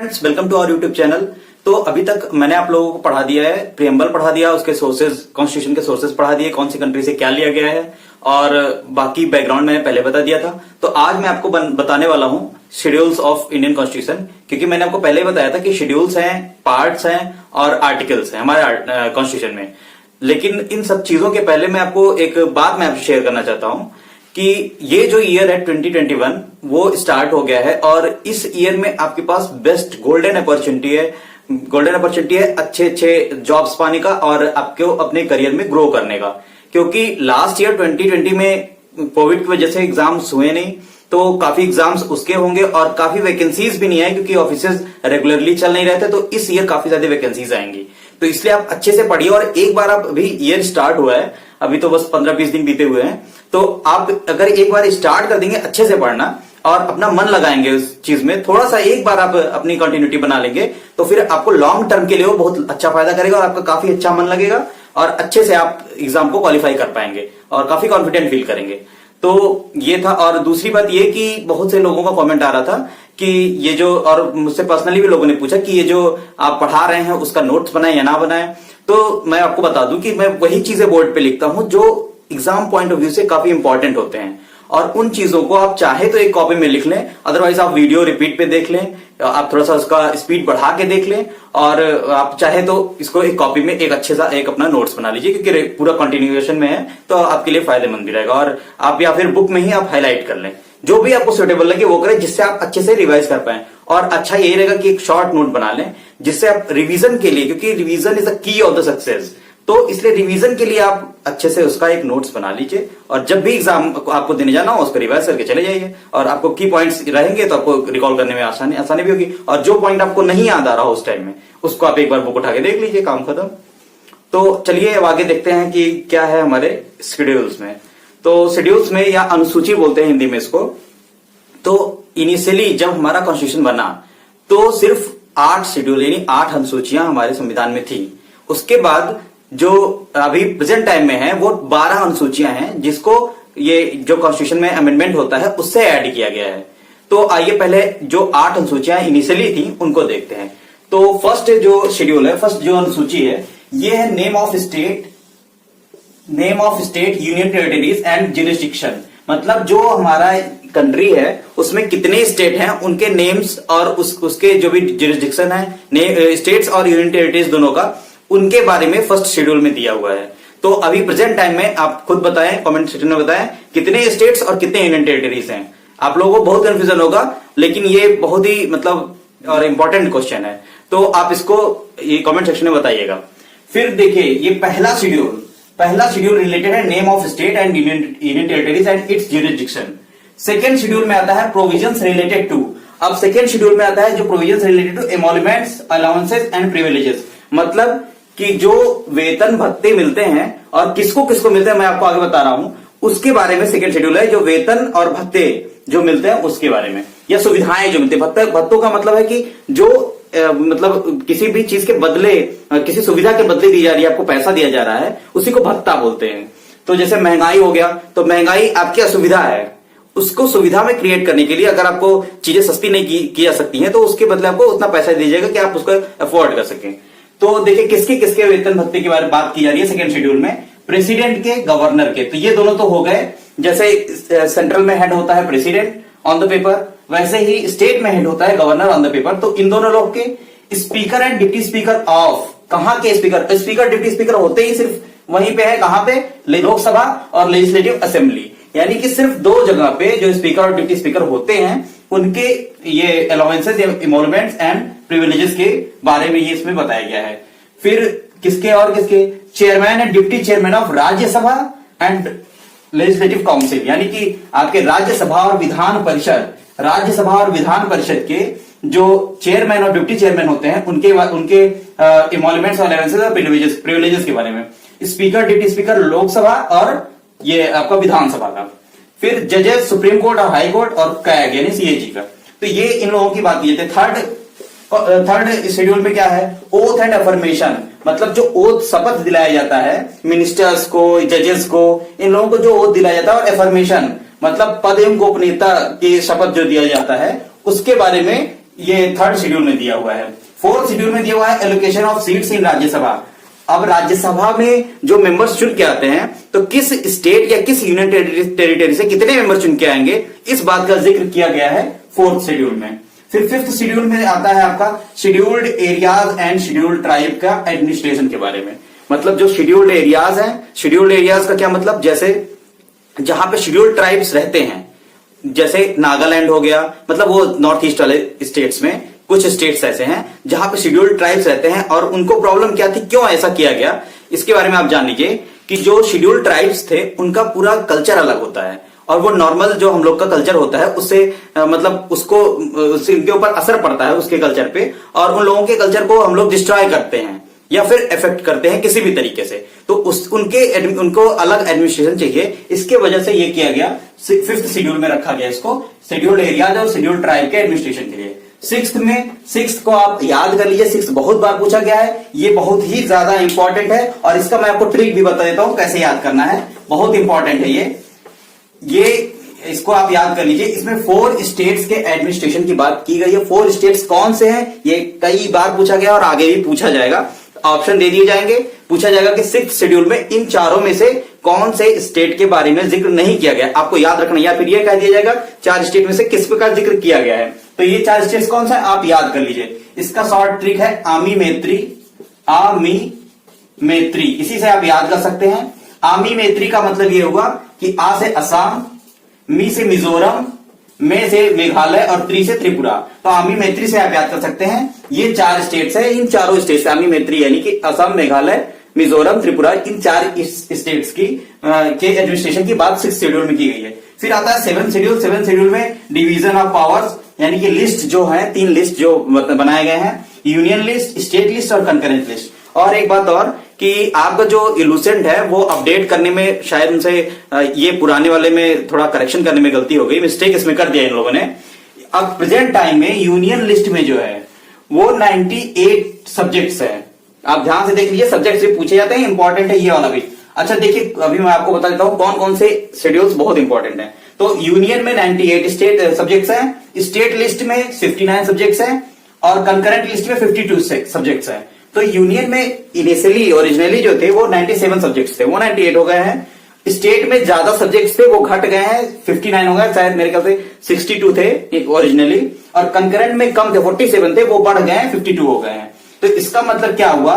Friends, welcome to our YouTube channel. तो अभी तक मैंने आप लोगों को पढ़ा दिया है, प्रियम्बल पढ़ा दिया, उसके सोर्सेज, कॉन्स्टिट्यूशन के सोर्सेज पढ़ा दिए, कौन सी कंट्री से क्या लिया गया है और बाकी बैकग्राउंड मैंने पहले बता दिया था। तो आज मैं आपको बताने वाला हूं शेड्यूल्स ऑफ इंडियन कॉन्स्टिट्यूशन, क्योंकि मैंने आपको पहले ही बताया था कि शेड्यूल्स हैं, पार्ट्स हैं और आर्टिकल्स हैं हमारे कॉन्स्टिट्यूशन में। लेकिन इन सब चीजों के पहले मैं आपको एक बात मैं आपसे शेयर करना चाहता हूं कि ये जो ईयर है 2021 वो स्टार्ट हो गया है और इस ईयर में आपके पास बेस्ट गोल्डन अपॉर्चुनिटी है अच्छे जॉब्स पाने का और आपको अपने करियर में ग्रो करने का। क्योंकि लास्ट ईयर 2020 में कोविड की वजह से एग्जाम्स हुए नहीं, तो काफी एग्जाम्स उसके होंगे और काफी वैकेंसीज भी नहीं आई क्योंकि ऑफिसेज रेगुलरली चल नहीं रहते। तो इस ईयर काफी ज्यादा वैकेंसीज आएंगी, तो इसलिए आप अच्छे से पढ़िए। और एक बार आप अभी ईयर स्टार्ट हुआ है, अभी तो बस 15-20 दिन बीते हुए हैं, तो आप अगर एक बार स्टार्ट कर देंगे अच्छे से पढ़ना और अपना मन लगाएंगे उस चीज में, थोड़ा सा एक बार आप अपनी कंटिन्यूटी बना लेंगे तो फिर आपको लॉन्ग टर्म के लिए वो बहुत अच्छा फायदा करेगा और आपका काफी अच्छा मन लगेगा और अच्छे से आप एग्जाम को क्वालिफाई कर पाएंगे और काफी कॉन्फिडेंट फील करेंगे। तो ये था। और दूसरी बात ये कि बहुत से लोगों का कमेंट आ रहा था कि ये जो, और मुझसे पर्सनली भी लोगों ने पूछा कि ये जो आप पढ़ा रहे हैं उसका नोट्स बनाए या ना बनाए। तो मैं आपको बता दूं कि मैं वही चीजें बोर्ड पे लिखता हूं जो एग्जाम पॉइंट ऑफ व्यू से काफी इंपॉर्टेंट होते हैं, और उन चीजों को आप चाहे तो एक कॉपी में लिख लें, अदरवाइज आप वीडियो रिपीट पे देख लें, आप थोड़ा सा उसका स्पीड बढ़ा के देख लें, और आप चाहे तो इसको एक कॉपी में एक अच्छे सा एक अपना नोट्स बना लीजिए, क्योंकि पूरा कंटिन्यूएशन में है तो आपके लिए फायदेमंद भी रहेगा। और आप या फिर बुक में ही आप हाईलाइट कर लें, जो भी आपको सुटेबल लगे वो करें, जिससे आप अच्छे से रिवाइज कर पाए। और अच्छा यही रहेगा कि एक शॉर्ट नोट बना लें जिससे आप रिवीजन के लिए, क्योंकि revision is the key of the success, तो इसलिए रिवीजन के लिए आप अच्छे से उसका एक नोट्स बना लीजिए और जब भी एग्जाम आपको देने जाना हो उसको रिवाइज करके चले जाइए और आपको की पॉइंट्स रहेंगे तो आपको रिकॉल करने में आसानी भी होगी। और जो पॉइंट आपको नहीं याद आ रहा हो उस टाइम में उसको आप एक बार बुक उठा के देख लीजिए, काम खत्म। तो चलिए अब आगे देखते हैं कि क्या है हमारे शेड्यूल्स में। तो शेड्यूल्स में, या अनुसूची बोलते हैं हिंदी में इसको, तो इनिशियली जब हमारा कॉन्स्टिट्यूशन बना तो सिर्फ 8 शेड्यूल यानी 8 अनुसूचियां हमारे संविधान में थी। उसके बाद जो अभी प्रेजेंट टाइम में है वो 12 अनुसूचियां हैं, जिसको ये जो कॉन्स्टिट्यूशन में अमेंडमेंट होता है उससे ऐड किया गया है। तो आइए पहले जो 8 अनुसूचियां इनिशियली थी उनको देखते हैं। तो फर्स्ट जो शेड्यूल है, फर्स्ट जो अनुसूची है, ये है name of state, union territories and jurisdiction. मतलब जो हमारा कंट्री है उसमें कितने स्टेट हैं उनके नेम्स और उसके जो भी ज्यूरिसडिक्शन है, स्टेट्स और यूनियन टेरिटरीज दोनों का, उनके बारे में फर्स्ट शेड्यूल में दिया हुआ है। तो अभी प्रेजेंट टाइम में आप खुद बताएं, कमेंट सेक्शन में बताएं कितने स्टेट्स और कितने यूनियन टेरिटरीज हैं। आप लोगों को बहुत कंफ्यूजन होगा, लेकिन ये बहुत ही मतलब और इंपॉर्टेंट क्वेश्चन है, तो आप इसको ये कमेंट सेक्शन में बताइएगा। फिर देखिए ये पहला शेड्यूल रिलेटेड है name of state and union territories and its jurisdiction. Second schedule में आता है प्रोविजंस रिलेटेड टू। अब सेकेंड शेड्यूल में आता है जो provisions related to emoluments, allowances and privileges. मतलब कि जो वेतन भत्ते मिलते हैं और किसको किसको मिलते हैं मैं आपको आगे बता रहा हूं, उसके बारे में सेकेंड शेड्यूल है। जो वेतन और भत्ते जो मिलते हैं उसके बारे में, या सुविधाएं जो मिलती है। भत्तों का मतलब है कि जो मतलब किसी भी चीज के बदले, किसी सुविधा के बदले दी जा रही है, आपको पैसा दिया जा रहा है, उसी को भत्ता बोलते हैं। तो जैसे महंगाई हो गया, तो महंगाई आपकी असुविधा है, उसको सुविधा में क्रिएट करने के लिए अगर आपको चीजें सस्ती नहीं की जा सकती हैं तो उसके बदले आपको उतना पैसा दीजिएगा कि आप उसको अफोर्ड कर सकें। तो देखिए किसके किसके वेतन भत्ते के बारे में बात की जा रही है सेकंड शेड्यूल में, प्रेसिडेंट के, गवर्नर के। तो ये दोनों तो हो गए। जैसे सेंट्रल में हेड होता है प्रेसिडेंट ऑन द पेपर, वैसे ही स्टेट में हेड होता है गवर्नर ऑन द पेपर। तो इन दोनों लोग के speaker and deputy speaker of, कहां के स्पीकर डिप्टी स्पीकर होते ही सिर्फ वहीं पे है, कहां पे, लोकसभा और लेजिस्लेटिव असेंबली। यानी कि सिर्फ 2 जगह पे जो स्पीकर और डिप्टी स्पीकर होते हैं उनके ये अलाउंसेस, इमोल्यूमेंट्स एंड प्रिविलेजेस के बारे में ये इसमें बताया गया है। फिर किसके और किसके, chairman and deputy chairman of Rajya Sabha and legislative council. यानी कि आपके राज्यसभा और विधान परिषद के जो चेयरमैन और डिप्टी चेयरमैन होते हैं उनके इमोल्यूमेंट्स और अलाउंसेस और प्रिविलेजेस के बारे में। स्पीकर, डिप्टी स्पीकर लोकसभा और ये आपका विधानसभा का। फिर जजेस, सुप्रीम कोर्ट और हाई कोर्ट और कैग यानी सीएजी का। तो ये इन लोगों की बात की जाती है। थर्ड शेड्यूल में क्या है, ओथ एंड अफर्मेशन। मतलब जो ओथ, शपथ दिलाया जाता है मिनिस्टर्स को, जजेस को, इन लोगों को जो ओथ दिलाया जाता है, और अफर्मेशन मतलब पद एवं गोपनीयता की शपथ जो दिया जाता है, उसके बारे में ये थर्ड शेड्यूल में दिया हुआ है। फोर्थ शेड्यूल में दिया हुआ है allocation of seats in Rajya Sabha. अब राज्यसभा में जो मेंबर्स चुन के आते हैं तो किस स्टेट या किस यूनियन टेरिटरी से कितने मेंबर चुन के आएंगे, इस बात का जिक्र किया गया है फोर्थ शेड्यूल में। फिर फिफ्थ शेड्यूल में आता है आपका scheduled areas and scheduled tribe का एडमिनिस्ट्रेशन के बारे में। मतलब जो शेड्यूल्ड एरियाज है, शेड्यूल्ड एरियाज का क्या मतलब, जैसे जहां पे शेड्यूल्ड ट्राइब्स रहते हैं, जैसे नागालैंड हो गया, मतलब वो नॉर्थ ईस्ट वाले स्टेट्स में कुछ स्टेट्स ऐसे हैं जहां पे शेड्यूल्ड ट्राइब्स रहते हैं और उनको प्रॉब्लम क्या थी, क्यों ऐसा किया गया, इसके बारे में आप जान लीजिए कि जो शेड्यूल्ड ट्राइब्स थे उनका पूरा कल्चर अलग होता है और वो नॉर्मल जो हम लोग का कल्चर होता है उससे मतलब उसको उनके ऊपर असर पड़ता है उसके कल्चर पे, और उन लोगों के कल्चर को हम लोग डिस्ट्रॉय करते हैं या फिर इफेक्ट करते हैं किसी भी तरीके से। तो उनको अलग एडमिनिस्ट्रेशन चाहिए, इसके वजह से ये किया गया, फिफ्थ शेड्यूल में रखा गया इसको, शेड्यूल्ड एरियाज और शेड्यूल्ड ट्राइब के एडमिनिस्ट्रेशन के लिए। सिक्स्थ को आप याद कर लीजिए, सिक्स्थ बहुत बार पूछा गया है, ये बहुत ही ज्यादा इंपॉर्टेंट है और इसका मैं आपको ट्रिक भी बता देता हूं कैसे याद करना है, बहुत इंपॉर्टेंट है ये इसको आप याद कर लीजिए। इसमें 4 स्टेट्स के एडमिनिस्ट्रेशन की बात की गई है। 4 स्टेट्स कौन से हैं ये कई बार पूछा गया और आगे भी पूछा जाएगा, ऑप्शन दे दिए जाएंगे, पूछा जाएगा कि सिक्स्थ शेड्यूल में इन चारों में से कौन से स्टेट के बारे में जिक्र नहीं किया गया, आपको याद रखना, या फिर ये कह दिया जाएगा 4 स्टेट में से किस प्रकार जिक्र किया गया है। तो ये 4 स्टेट्स कौन सा है आप याद कर लीजिए। इसका शॉर्ट ट्रिक है आमी मैत्री, इसी से आप याद कर सकते हैं। आमी मैत्री का मतलब ये होगा कि आ से असम, मी से मिजोरम, मे से मेघालय और त्रि से त्रिपुरा। तो आमी मैत्री से आप याद कर सकते हैं ये 4 स्टेट्स है, इन चारों स्टेट्स से आमी मैत्री यानी कि असम, मेघालय, मिजोरम, त्रिपुरा, इन 4 स्टेट्स की के एडमिनिस्ट्रेशन की बात 6th शेड्यूल में की गई है। फिर आता है 7th शेड्यूल। 7th शेड्यूल में डिवीजन ऑफ पावर्स यानी कि लिस्ट जो है, 3 लिस्ट जो बनाए गए हैं, यूनियन लिस्ट, स्टेट लिस्ट और कंकरेंट लिस्ट। और एक बात और कि आपका जो इलूसेंट है वो अपडेट करने में शायद उनसे ये पुराने वाले में थोड़ा करेक्शन करने में गलती हो गई, मिस्टेक इसमें कर दिया इन लोगों ने। अब प्रेजेंट टाइम में यूनियन लिस्ट में जो है वो 98 सब्जेक्ट्स है। आप ध्यान से देख लीजिए, सब्जेक्ट्स भी पूछे जाते हैं, इंपॉर्टेंट है ये वाला भी। अच्छा देखिए, अभी मैं आपको बता देता हूं कौन कौन से शेड्यूल्स बहुत इंपॉर्टेंट है। तो यूनियन में 98 स्टेट सब्जेक्ट्स हैं, स्टेट लिस्ट में 59 सब्जेक्ट्स हैं और कंकरेंट लिस्ट में 52 सब्जेक्ट्स हैं। तो यूनियन में इनिशियली ओरिजिनली जो थे वो 97 सब्जेक्ट्स थे, वो 98 हो गए हैं। स्टेट में ज्यादा सब्जेक्ट्स थे वो घट गए हैं, 59 हो गए, शायद मेरे ख्याल से 62 थे ओरिजिनली, और कंकरेंट में कम थे 47 थे, वो बढ़ गए हैं 52 हो गए हैं। तो इसका मतलब क्या हुआ,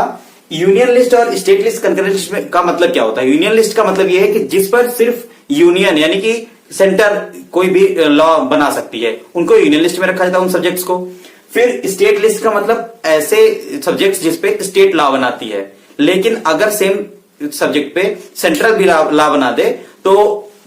यूनियन लिस्ट और स्टेट लिस्ट कंकरेंट लिस्ट में का मतलब क्या होता है। यूनियन लिस्ट का मतलब यह है कि जिस पर सिर्फ यूनियन यानी कि सेंटर कोई भी लॉ बना सकती है, उनको यूनियन लिस्ट में रखा जाता है उन सब्जेक्ट्स को। फिर स्टेट लिस्ट का मतलब ऐसे सब्जेक्ट्स जिसपे स्टेट लॉ बनाती है, लेकिन अगर सेम सब्जेक्ट पे सेंट्रल भी लॉ बना दे तो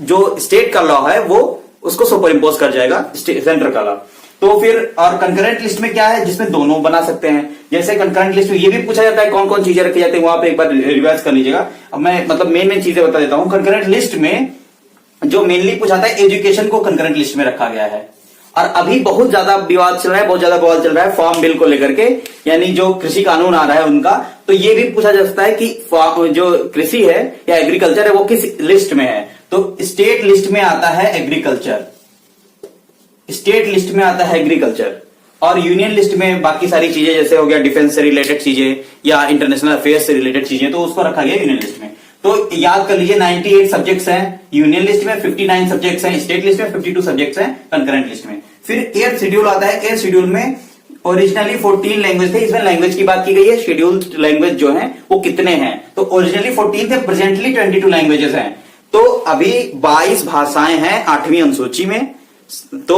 जो स्टेट का लॉ है वो उसको सुपर इम्पोज कर जाएगा सेंटर का लॉ। तो फिर और कंकरेंट लिस्ट में क्या है, जिसमें दोनों बना सकते हैं। जैसे कंकरेंट लिस्ट में ये भी पूछा जाता है कौन कौन चीजें रखी जाती है, वहां पे एक बार रिवाइज कर लीजिएगा। अब मैं मतलब मेन चीजें बता देता हूं। कंकरेंट लिस्ट में जो मेनली पूछाता है एजुकेशन को कंकरेंट लिस्ट में रखा गया है। और अभी बहुत ज्यादा विवाद चल रहा है, बहुत ज्यादा बवाल चल रहा है फार्म बिल को लेकर के, यानी जो कृषि कानून आ रहा है उनका। तो ये भी पूछा जा सकता है कि जो कृषि है या एग्रीकल्चर है वो किस लिस्ट में है। तो स्टेट लिस्ट में आता है एग्रीकल्चर, स्टेट लिस्ट में आता है एग्रीकल्चर, और यूनियन लिस्ट में बाकी सारी चीजें जैसे हो गया डिफेंस से रिलेटेड चीजें या इंटरनेशनल अफेयर्स से रिलेटेड चीजें, तो उसको रखा गया यूनियन लिस्ट में। तो याद कर लीजिए 98 सब्जेक्ट्स हैं यूनियन लिस्ट में, 59 सब्जेक्ट्स हैं स्टेट लिस्ट में, 52 सब्जेक्ट्स हैं कंकरेंट लिस्ट में। फिर 8th शेड्यूल आता है। 8th शेड्यूल में ओरिजिनली 14 लैंग्वेज थे, इसमें लैंग्वेज की बात की गई है, शेड्यूल्ड लैंग्वेज जो है वो कितने हैं। तो ओरिजिनली 14 थे, प्रेजेंटली 22 लैंग्वेजेस हैं। तो अभी 22 भाषाएं हैं 8वीं अनुसूची में। तो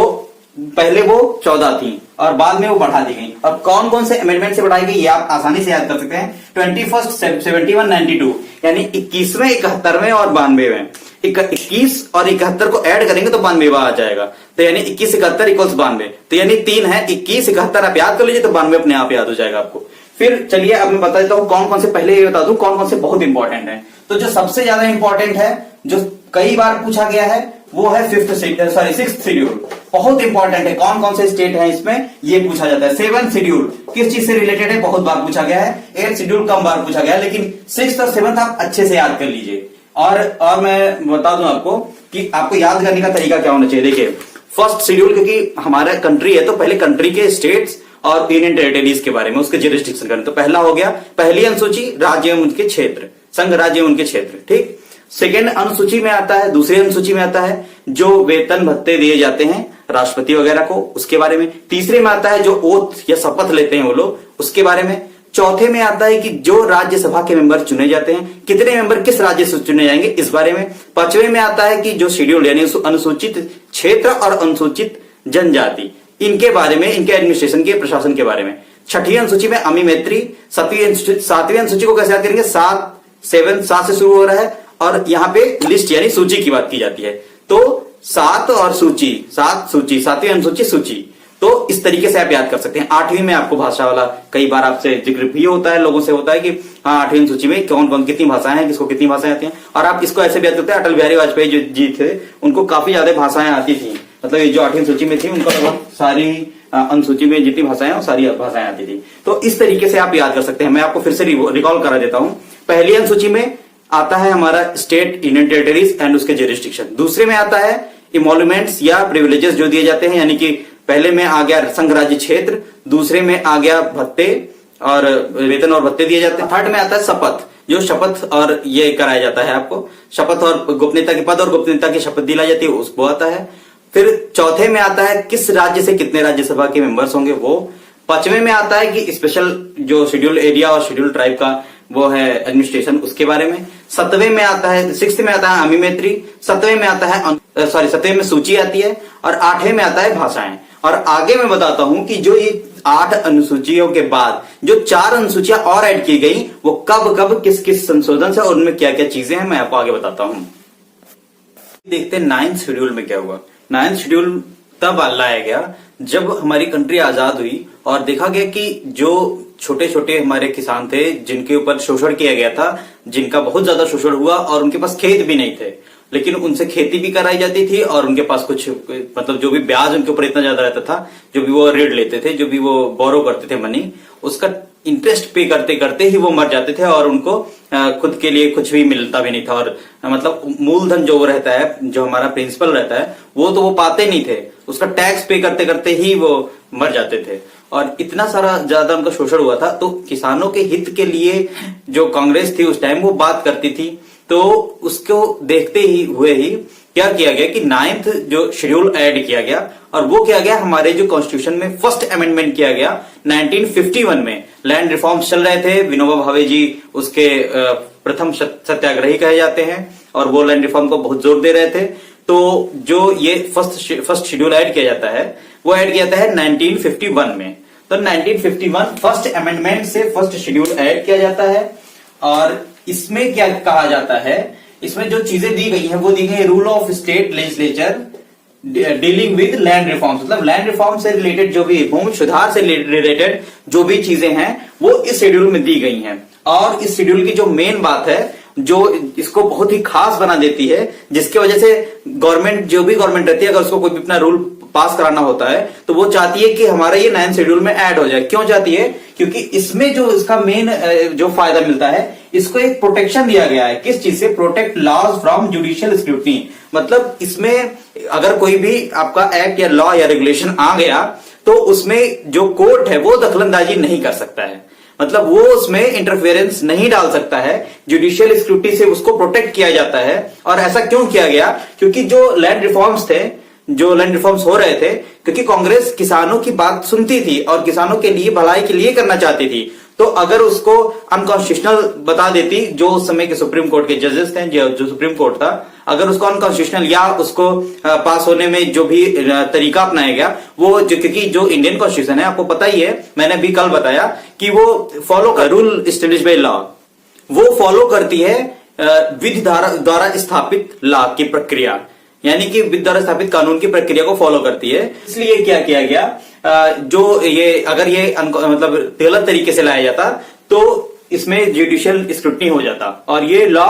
पहले वो 14 थी और बाद में वो बढ़ा दी गई। और कौन कौन से अमेंडमेंट से बढ़ाई गई ये आप आसानी से याद कर सकते हैं। 21, 71, 92 यानी 21वें, 71वें और 92वें। 21 और 71 को ऐड करेंगे तो 92वां आ जाएगा। तो यानी 21, 71 इक्वल्स 92। तो यानी 3 है, 21, 71 आप याद कर लीजिए तो 92 अपने आप याद हो जाएगा आपको। फिर चलिए अब मैं बता देता हूं कौन कौन से, पहले ये बता दूं कौन कौन से बहुत इंपॉर्टेंट है। तो जो सबसे ज्यादा इंपॉर्टेंट है, जो कई बार पूछा गया है, वो है 6th शेड्यूल। बहुत इंपॉर्टेंट है, कौन कौन से स्टेट हैं इसमें ये पूछा जाता है। 7th शेड्यूल किस चीज से रिलेटेड है, बहुत बार पूछा गया है। 8th शेड्यूल कम बार पूछा गया है, लेकिन 6th और 7th आप अच्छे से याद कर लीजिए। और मैं बता दूं आपको कि आपको याद करने का तरीका क्या होना चाहिए। देखिए फर्स्ट शेड्यूल, क्योंकि हमारा कंट्री है तो पहले कंट्री के स्टेट्स और यूनियन टेरिटरीज के बारे में, उसके ज्यूरिसडिक्शन करें। तो पहला हो गया पहली अनुसूची, राज्य एवं उनके क्षेत्र, संघ राज्य एवं उनके क्षेत्र, ठीक। सेकेंड अनुसूची में आता है, दूसरी अनुसूची में आता है जो वेतन भत्ते दिए जाते हैं राष्ट्रपति वगैरह को, उसके बारे में। तीसरे में आता है जो ओथ या शपथ लेते हैं वो लोग, उसके बारे में। चौथे में आता है कि जो राज्यसभा के मेंबर चुने जाते हैं, कितने मेंबर किस राज्य से चुने जाएंगे, इस बारे में। पांचवें में आता है कि जो शेड्यूल यानी अनुसूचित क्षेत्र और अनुसूचित जनजाति, इनके बारे में, इनके एडमिनिस्ट्रेशन के, प्रशासन के बारे में। छठी अनुसूची में अमी मैत्री। सातवीं अनुसूची को कैसे याद करेंगे, 7 से शुरू हो रहा है और यहां पे लिस्ट यानी सूची की बात की जाती है। तो 7 और सूची, 7 सूची, 7वीं अनुसूची सूची। तो इस तरीके से आप याद कर सकते हैं। 8वीं में आपको भाषा वाला कई बार आपसे जिक्र भी होता है, लोगों से होता है कि हाँ 8वीं अनुसूची में कौन कौन कितनी भाषाएं हैं, किसको कितनी भाषाएं आती हैं। और आप इसको ऐसे भी याद करते हैं, अटल बिहारी वाजपेयी जी थे, उनको काफी ज्यादा भाषाएं आती थी, मतलब ये जो 8वीं सूची में थी उनको लगभग सारी अनुसूची में जितनी भाषाएं हैं सारी भाषाएं आती थी। तो इस तरीके से आप याद कर सकते हैं। मैं आपको फिर से रिकॉल करा देता हूं। पहली अनुसूची में आता है हमारा स्टेट, यूनियन टेरिटरीज एंड उसके ज्यूरिसडिक्शन। दूसरे में आता है इमोल्यूमेंट्स या प्रिविलेजेस जो दिए जाते हैं, यानी कि पहले में आ गया संघ राज्य क्षेत्र, दूसरे में आ गया भत्ते और वेतन और भत्ते दिए जाते हैं। थर्ड में आता है शपथ, जो शपथ और ये कराया जाता है आपको, शपथ और गोपनीयता के पद और गोपनीयता की शपथ दिलाई जाती है, उसको आता है। फिर चौथे में आता है किस राज्य से कितने राज्यसभा के मेंबर्स होंगे वो। पांचवें में आता है कि स्पेशल जो शेड्यूल एरिया और शेड्यूल ट्राइब का वो है एडमिनिस्ट्रेशन, उसके बारे में। 7वें में आता है, 6th में आता है अमी मैत्री। 7वें में आता है 7वें में सूची आती है और 8वें में आता है भाषाएं। और आगे मैं बताता हूं कि जो ये 8 अनुसूचियों के बाद जो 4 अनुसूचियां और ऐड की गई वो कब कब किस किस संशोधन से और उनमें क्या क्या चीजें हैं, मैं आपको आगे बताता हूं। देखते हैं 9th शेड्यूल में क्या हुआ। 9th शेड्यूल तब लाया गया जब हमारी कंट्री आजाद हुई और देखा गया कि जो छोटे छोटे हमारे किसान थे जिनके ऊपर शोषण किया गया था, जिनका बहुत ज्यादा शोषण हुआ और उनके पास खेत भी नहीं थे, लेकिन उनसे खेती भी कराई जाती थी और उनके पास कुछ मतलब जो भी ब्याज उनके ऊपर इतना ज्यादा रहता था, जो भी वो ऋण लेते थे, जो भी वो बोरो करते थे मनी, उसका इंटरेस्ट पे करते करते ही वो मर जाते थे और उनको खुद के लिए कुछ भी मिलता भी नहीं था। और मतलब मूलधन जो रहता है, जो हमारा प्रिंसिपल रहता है, वो तो वो पाते नहीं थे, उसका टैक्स पे करते करते ही वो मर जाते थे और इतना सारा ज्यादा उनका शोषण हुआ था। तो किसानों के हित के लिए जो कांग्रेस थी उस टाइम वो बात करती थी। तो उसको देखते ही हुए ही क्या किया गया कि 9th जो शेड्यूल ऐड किया गया और वो किया गया हमारे जो कॉन्स्टिट्यूशन में फर्स्ट अमेंडमेंट किया गया 1951 में। लैंड रिफॉर्म्स चल रहे थे, विनोबा भावे जी उसके प्रथम सत्याग्रही कहे जाते हैं और वो लैंड रिफॉर्म को बहुत जोर दे रहे थे। तो जो ये फर्स्ट शेड्यूल ऐड किया जाता है वो ऐड किया जाता है 1951 में। तो 1951 फर्स्ट अमेंडमेंट से फर्स्ट शेड्यूल ऐड किया जाता है और इसमें क्या कहा जाता है, इसमें जो चीजें दी गई हैं वो दी गई rule of state legislature dealing with land reforms, मतलब लैंड रिफॉर्म से रिलेटेड जो भी भूमि सुधार से रिलेटेड जो भी चीजें हैं वो इस शेड्यूल में दी गई हैं। और इस शेड्यूल की जो मेन बात है जो इसको बहुत ही खास बना देती है, जिसकी वजह से गवर्नमेंट, जो भी गवर्नमेंट रहती है, अगर उसको कोई भी अपना रूल पास कराना होता है तो वो चाहती है कि हमारा ये 9th शेड्यूल में ऐड हो जाए। क्यों चाहती है? क्योंकि इसमें जो इसका मेन जो फायदा मिलता है, इसको एक प्रोटेक्शन दिया गया है। किस चीज से? Protect laws from judicial scrutiny. मतलब इसमें अगर कोई भी आपका एक्ट या लॉ या रेगुलेशन आ गया तो उसमें जो कोर्ट है वो दखलंदाजी नहीं कर सकता है, मतलब वो उसमें इंटरफेरेंस नहीं डाल सकता है। जुडिशियल स्क्रूटनी से उसको प्रोटेक्ट किया जाता है। और ऐसा क्यों किया गया? क्योंकि जो लैंड रिफॉर्म्स थे, जो लैंड रिफॉर्म्स हो रहे थे, क्योंकि कांग्रेस किसानों की बात सुनती थी और किसानों के लिए भलाई के लिए करना चाहती थी। तो अगर उसको अनकॉन्स्टिट्यूशनल बता देती, जो उस समय के सुप्रीम कोर्ट के जजेस थे, जो सुप्रीम कोर्ट था, अगर उसको अनकॉन्स्टिट्यूशनल या उसको पास होने में जो भी तरीका अपनाया गया वो, क्योंकि जो इंडियन कॉन्स्टिट्यूशन है आपको पता ही है, मैंने भी कल बताया कि वो फॉलो कर रूल एस्टेब्लिश बाय लॉ, वो फॉलो करती है विधि द्वारा स्थापित लॉ की प्रक्रिया, यानी कि विधि द्वारा स्थापित कानून की प्रक्रिया को फॉलो करती है। इसलिए क्या किया गया, जो ये अगर ये मतलब गलत तरीके से लाया जाता तो इसमें जुडिशियल स्क्रूटनी हो जाता और ये लॉ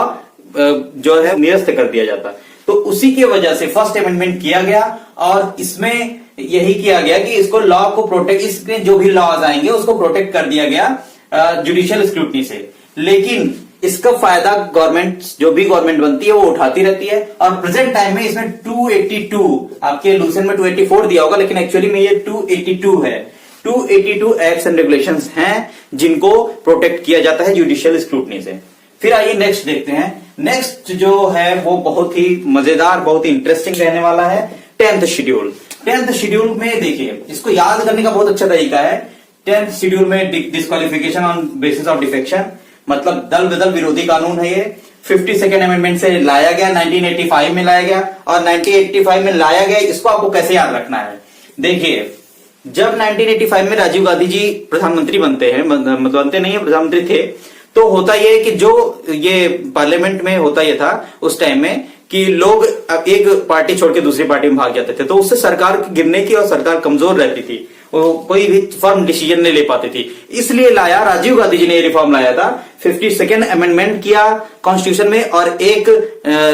जो है निरस्त कर दिया जाता। तो उसी की वजह से फर्स्ट अमेंडमेंट किया गया और इसमें यही किया गया कि इसको लॉ को प्रोटेक्ट, इसमें जो भी लॉज आएंगे उसको प्रोटेक्ट कर दिया गया जुडिशियल स्क्रूटनी से। लेकिन इसका फायदा गवर्नमेंट, जो भी गवर्नमेंट बनती है वो उठाती रहती है। और प्रेजेंट टाइम में इसमें 282, आपके लूसेंट में 284 दिया होगा, लेकिन एक्चुअली में ये 282 है। 282 एक्ट्स एंड रेगुलेशंस हैं जिनको प्रोटेक्ट किया जाता है जुडिशियल स्क्रूटनी से। फिर आइए नेक्स्ट देखते हैं। नेक्स्ट जो है वो बहुत ही मजेदार, बहुत ही इंटरेस्टिंग रहने वाला है, 10th शेड्यूल। 10th शेड्यूल में देखिए, इसको याद करने का बहुत अच्छा तरीका है। 10th शेड्यूल में disqualification on basis of defection, मतलब दल बदल विरोधी कानून है ये। 52nd अमेंडमेंट से लाया गया, 1985 में लाया गया, और 1985 में लाया गया, इसको आपको कैसे याद रखना है। देखिए, जब 1985 में राजीव गांधी जी प्रधानमंत्री बनते हैं, मतलब बनते नहीं है, प्रधानमंत्री थे, तो होता यह कि जो ये पार्लियामेंट में होता यह था उस टाइम में कि लोग एक पार्टी छोड़ के दूसरी पार्टी में भाग जाते थे, तो उससे सरकार गिरने की और सरकार कमजोर रहती थी, वो कोई भी फर्म डिसीजन नहीं ले पाती थी। इसलिए लाया, राजीव गांधी जी ने ये रिफॉर्म लाया था, 52nd अमेंडमेंट किया कॉन्स्टिट्यूशन में, और एक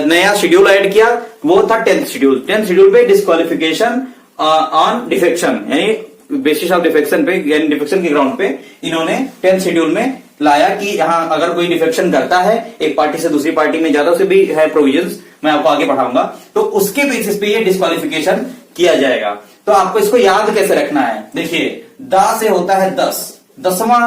नया शेड्यूल ऐड किया, वो था 10th शेड्यूल। 10th शेड्यूल पे डिस्क्वालिफिकेशन ऑन डिफेक्शन, यानी बेसिस ऑफ डिफेक्शन पे, यानी डिफेक्शन के ग्राउंड पे इन्होंने 10th शेड्यूल में लाया कि यहां अगर कोई डिफेक्शन करता है एक पार्टी से दूसरी पार्टी में, ज्यादा से भी है प्रोविजंस, मैं आपको आगे पढ़ाऊंगा, तो उसके बेसिस पे ये डिस्क्वालिफिकेशन किया जाएगा। तो आपको इसको याद कैसे रखना है, देखिए, दा से होता है 10, 10वां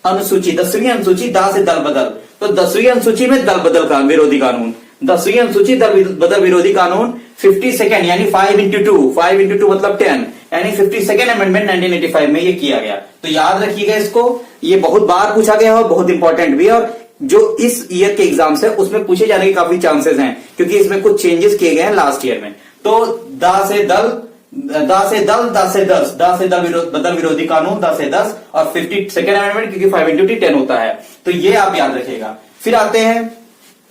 अनुसूची, 10वीं अनुसूची, दा से दल बदल, तो 10वीं अनुसूची में दल बदल का विरोधी कानून, 10वीं अनुसूची दल बदल विरोधी कानून 52nd यानी 5x2 मतलब 10, यानी 52nd अमेंडमेंट 1985 में ये किया गया। तो याद रखिएगा इसको, ये बहुत बार पूछा गया और बहुत इंपॉर्टेंट भी है, और जो इस ईयर के एग्जाम्स है उसमें पूछे जाने के काफी चांसेस हैं, क्योंकि इसमें कुछ चेंजेस किए गए हैं लास्ट ईयर में। तो दा से दल, दा से दल, दा से 10, दा से दल बदल विरोधी कानून, दा से 10, और 52nd अमेंडमेंट, क्योंकि 5x10 होता है, तो ये आप याद रखिएगा। फिर आते हैं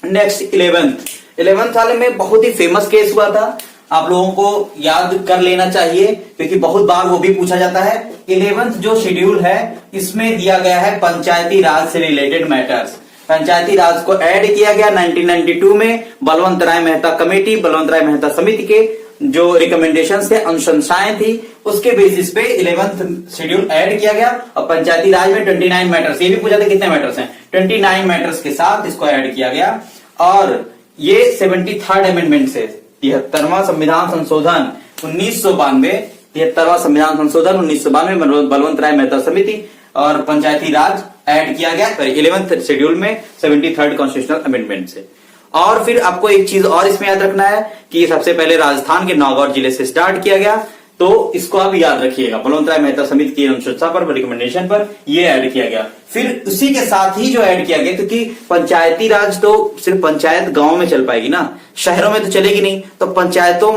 नेक्स्ट 11th वाले में बहुत ही फेमस केस हुआ था, आप लोगों को याद कर लेना चाहिए क्योंकि बहुत बार वो भी पूछा जाता है। 11th जो शेड्यूल है इसमें दिया गया है पंचायती राज से रिलेटेड मैटर्स। पंचायती राज को ऐड किया गया 1992 में बलवंत राय मेहता कमेटी, बलवंत राय मेहता समिति के जो रिकमेंडेशंस थे, अनुशंसाएं थी, उसके बेसिस पे 11th शेड्यूल ऐड किया गया। और पंचायती राज में 29 मैटर्स, ये भी पूछा था कितने मैटर्स हैं, 29 मैटर्स के साथ इसको ऐड किया गया। और ये 73rd अमेंडमेंट से 73वां संविधान संशोधन 1992, 73वां संविधान संशोधन 1992 बलवंत राय मेहता समिति और पंचायती राज ऐड किया गया 11th शेड्यूल में 73rd कॉन्स्टिट्यूशनल अमेंडमेंट से। और फिर आपको एक चीज और इसमें याद रखना है कि सबसे पहले राजस्थान के नौगढ़ जिले से स्टार्ट किया गया, तो इसको आप याद रखिएगा, बलवंत राय मेहता समिति की अनुशंसा पर, रिकमेंडेशन पर ये ऐड किया गया। फिर उसी के साथ ही जो ऐड किया गया, क्योंकि पंचायती राज तो सिर्फ पंचायत गांव में चल पाएगी ना, शहरों में तो चलेगी नहीं, तो पंचायतों,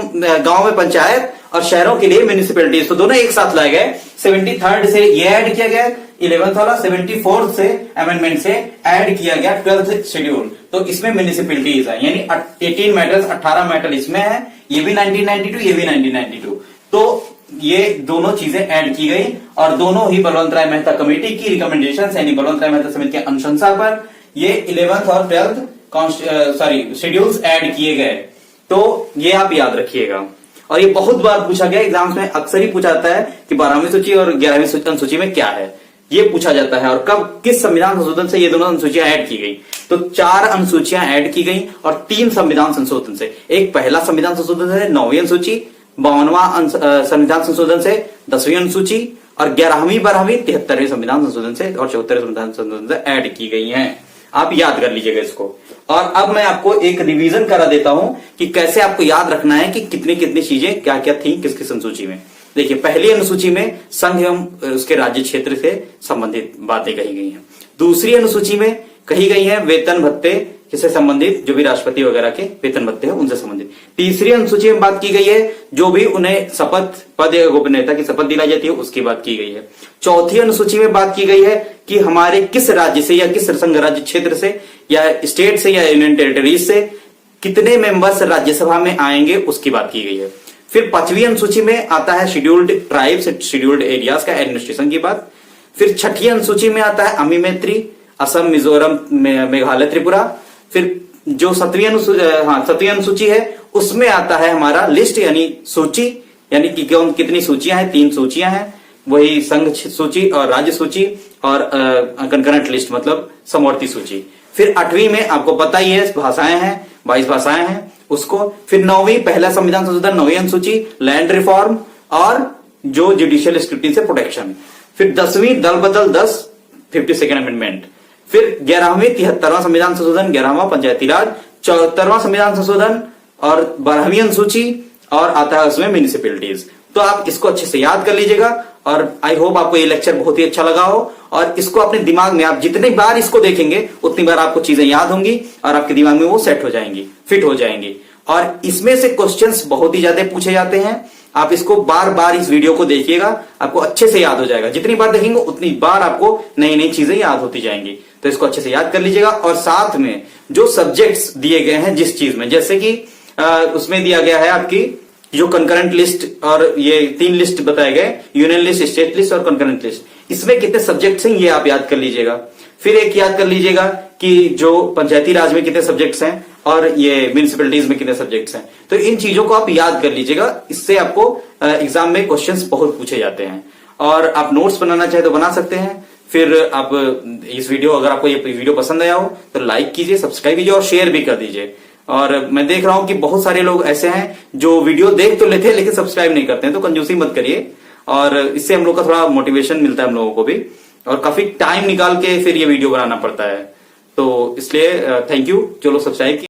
गांव में पंचायत और शहरों के लिए म्यूनिसिपैलिटीज, तो दोनों एक साथ लाए गए। 73rd से ये ऐड किया गया, 11th वाला 74th से अमेंडमेंट से ऐड किया गया 12th शेड्यूल, तो इसमें म्यूनिसिपैलिटीज है, यानी 18 मैटर्स, 18 मैटर इसमें है, ये भी 1992, ये भी 1992, तो ये दोनों चीजें ऐड की गई और दोनों ही बलवंत राय मेहता कमेटी की रिकमेंडेशन यानी बलवंत राय मेहता समिति की अनुशंसा पर ये 11th और 12th शेड्यूल्स ऐड किए गए। तो ये आप याद रखिएगा। और ये बहुत बार पूछा गया एग्जाम्स में, अक्सर ही पूछा जाता है कि 12वीं सूची और 11वीं अनुसूची में क्या है, ये पूछा जाता है, और कब किस संविधान संशोधन से ये दोनों अनुसूचियां ऐड की गई। तो 4 अनुसूचियां ऐड की गई और 3 संविधान संशोधन से। एक पहला संविधान संशोधन है 9वीं अनुसूची, 52वां संविधान संशोधन से 10वीं अनुसूची, और 11वीं 12वीं 73वें संविधान संशोधन से और 74वें संविधान संशोधन से ऐड की गई हैं। आप याद कर लीजिएगा इसको। और अब मैं आपको एक रिवीजन करा देता हूं कि कैसे आपको याद रखना है कि कितनी कितनी चीजें क्या क्या थी किस किस अनुसूची में। देखिए, पहली अनुसूची में संघ एवं उसके राज्य क्षेत्र से संबंधित बातें कही गई हैं। दूसरी अनुसूची में कही गई है वेतन भत्ते किससे संबंधित, जो भी राष्ट्रपति वगैरह के वेतन भत्ते हैं उनसे संबंधित। तीसरी अनुसूची में बात की गई है जो भी उन्हें शपथ, पद या गोपनीयता की शपथ दिलाई जाती है उसकी बात की गई है। चौथी अनुसूची में बात की गई है कि हमारे किस राज्य से या किस संघ राज्य क्षेत्र से या स्टेट से या यूनियन टेरिटरीज से कितने मेंबर्स राज्यसभा में आएंगे उसकी बात की गई है। फिर 5वीं अनुसूची में आता है शेड्यूल्ड ट्राइब्स, शेड्यूल्ड एरियाज का एडमिनिस्ट्रेशन की बात। फिर 6ठी अनुसूची में आता है अमी मैत्री, असम, मिजोरम, मेघालय, त्रिपुरा। फिर जो 7वीं अनुसूची है उसमें आता है हमारा लिस्ट यानी सूची, यानी कि कौन कितनी सूचियां हैं, 3 सूचियां हैं, वही संघ सूची और राज्य सूची और कंकरेंट लिस्ट मतलब समवर्ती सूची। फिर 8वीं में आपको पता ही है भाषाएं हैं, 22 भाषाएं हैं उसको। फिर 9वीं पहला संविधान संशोधन 9वीं अनुसूची, लैंड रिफॉर्म और जो जुडिशियल स्क्रूटिनी से प्रोटेक्शन। फिर 10वीं दल बदल 10 52nd अमेंडमेंट। फिर 11वीं 73वां संविधान संशोधन, 11वां पंचायती राज, 74वां संविधान संशोधन और 12वीं अनुसूची और आता है उसमें म्यूनिसिपैलिटीज। तो आप इसको अच्छे से याद कर लीजिएगा और आई होप आपको ये लेक्चर बहुत ही अच्छा लगा हो और इसको अपने दिमाग में आप जितनी बार इसको देखेंगे उतनी बार आपको चीजें याद होंगी और आपके दिमाग में वो सेट हो जाएंगी, फिट हो जाएंगी। और इसमें से क्वेश्चंस बहुत ही ज्यादा पूछे जाते हैं। आप इसको बार बार इस वीडियो को देखिएगा, आपको अच्छे से याद हो जाएगा। जितनी बार देखेंगे उतनी बार आपको नई नई चीजें याद होती जाएंगी। तो इसको अच्छे से याद कर लीजिएगा। और साथ में जो सब्जेक्ट्स दिए गए हैं जिस चीज में, जैसे कि उसमें दिया गया है आपकी जो कंकरेंट लिस्ट और ये 3 लिस्ट बताए गए, यूनियन लिस्ट, स्टेट लिस्ट और कंकरेंट लिस्ट, इसमें कितने सब्जेक्ट्स हैं ये आप याद कर लीजिएगा। फिर एक याद कर लीजिएगा कि जो पंचायती राज में कितने सब्जेक्ट्स हैं और ये म्यूनिसिपैलिटीज में कितने सब्जेक्ट्स हैं। तो इन चीजों को आप याद कर लीजिएगा, इससे आपको एग्जाम में क्वेश्चंस बहुत पूछे जाते हैं। और आप नोट्स बनाना चाहे तो बना सकते हैं। फिर आप इस वीडियो, अगर आपको ये वीडियो पसंद आया हो तो लाइक कीजिए, सब्सक्राइब कीजिए और शेयर भी कर दीजिए। और मैं देख रहा हूं कि बहुत सारे लोग ऐसे हैं जो वीडियो देख तो लेते हैं लेकिन सब्सक्राइब नहीं करते हैं, तो कंजूसी मत करिए। और इससे हम लोग का थोड़ा मोटिवेशन मिलता है हम लोगों को भी, और काफी टाइम निकाल के फिर ये वीडियो बनाना पड़ता है। तो इसलिए थैंक यू जो लोग सब्सक्राइब